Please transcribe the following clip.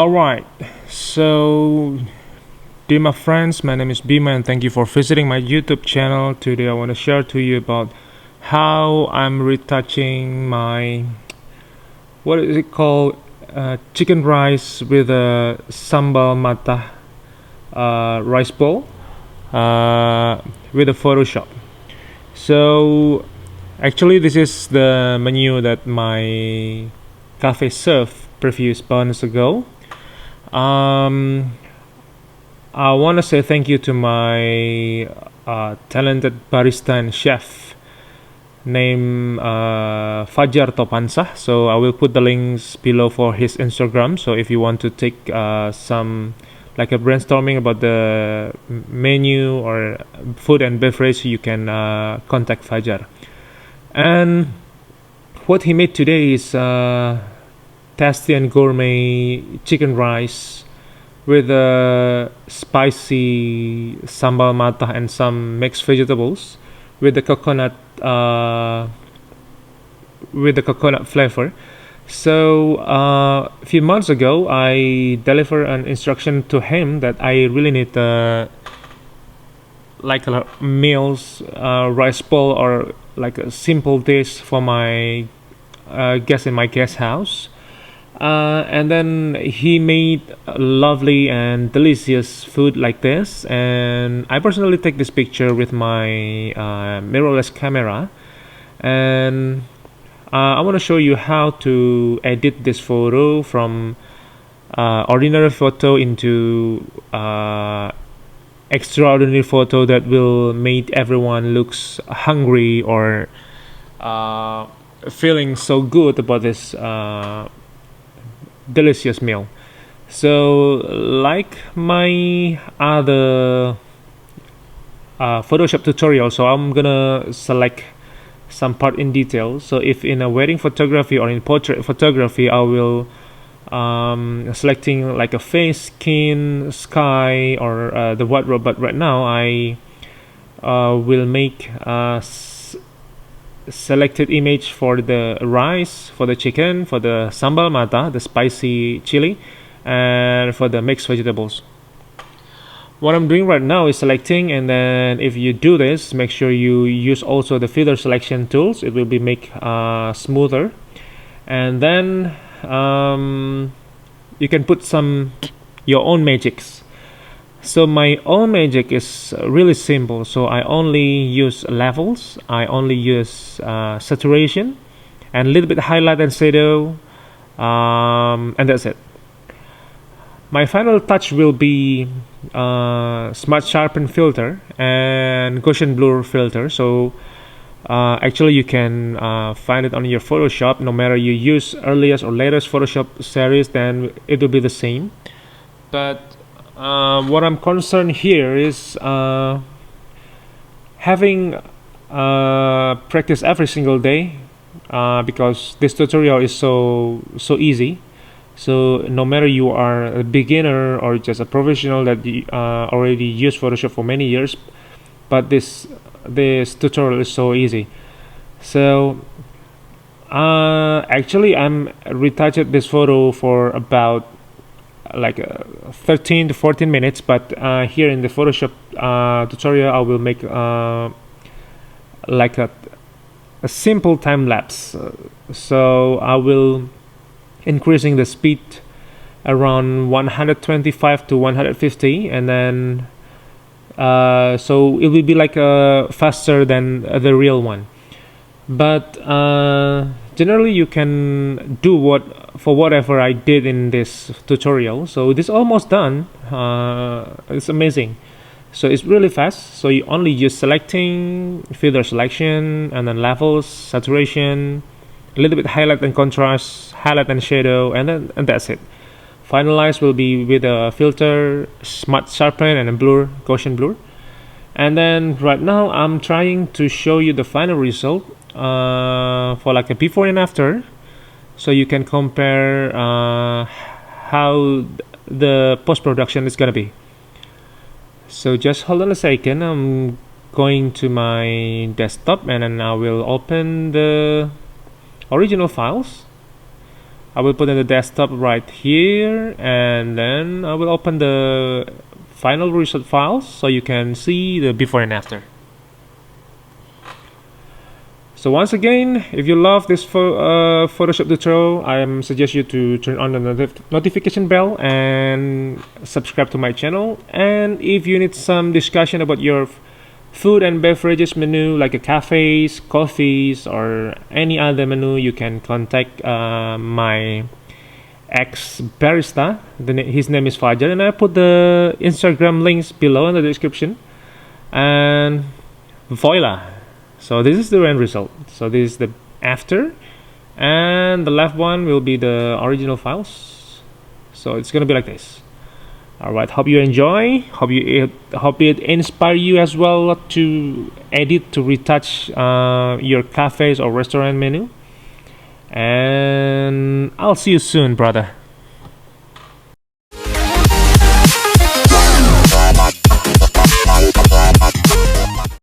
Alright, so dear my friends, my name is Bima and thank you for visiting my YouTube channel. Today I want to share to you about how I'm retouching my, what is it called, chicken rice with a Sambal Matah rice bowl with a Photoshop. So actually this is the menu that my cafe served previous months ago. I want to say thank you to my talented barista and chef named Fajar Topansah. So I will put the links below for his Instagram. So if you want to take some like a brainstorming about the menu or food and beverage, you can contact Fajar. And what he made today is tasty and gourmet chicken rice with a spicy sambal matah and some mixed vegetables with the coconut flavor. So a few months ago I delivered an instruction to him that I really need like a meals rice bowl or like a simple dish for my guests in my guest house. And then he made lovely and delicious food like this, and I personally take this picture with my mirrorless camera, and I want to show you how to edit this photo from ordinary photo into extraordinary photo that will make everyone looks hungry or feeling so good about this delicious meal. So like my other Photoshop tutorial, so I'm gonna select some part in detail. So if in a wedding photography or in portrait photography, I will selecting like a face, skin, sky, or the wardrobe. But right now I will make selected image for the rice, for the chicken, for the sambal matah, the spicy chili, and for the mixed vegetables. What I'm doing right now is selecting, and then if you do this, make sure you use also the filter selection tools. It will be make smoother, and then you can put some your own magics. So my own magic is really simple. So I only use levels, I only use saturation, and a little bit highlight and shadow, and that's it. My final touch will be smart sharpen filter and Gaussian blur filter. So actually you can find it on your Photoshop. No matter you use earliest or latest Photoshop series, then it will be the same. But what I'm concerned here is having practice every single day, because this tutorial is so easy. So no matter you are a beginner or just a professional that already use Photoshop for many years, but this tutorial is so easy. So actually I'm retouched this photo for about like 13 to 14 minutes, but here in the Photoshop tutorial I will make like a simple time lapse. So I will increasing the speed around 125 to 150, and then so it will be like faster than the real one. But generally you can do whatever I did in this tutorial. So this is almost done. It's amazing. So it's really fast. So you only use selecting, filter selection, and then levels, saturation, a little bit highlight and contrast, highlight and shadow, and that's it. Finalize will be with a filter, smart sharpen, and a blur, Gaussian blur. And then right now I'm trying to show you the final result for like a before and after, so you can compare how the post-production is gonna be. So just hold on a second. I'm going to my desktop, and then I will open the original files. I will put in the desktop right here, and then I will open the final result files so you can see the before and after. So once again, if you love this Photoshop tutorial, I suggest you to turn on the notification bell and subscribe to my channel. And if you need some discussion about your food and beverages menu, like a cafes, coffees, or any other menu, you can contact my ex-barista. His name is Fajar, and I put the Instagram links below in the description. And voila! So this is the end result. So this is the after, and the left one will be the original files. So it's gonna be like this. Alright, hope you enjoy. Hope it inspire you as well to edit, to retouch your cafes or restaurant menu. And I'll see you soon, brother.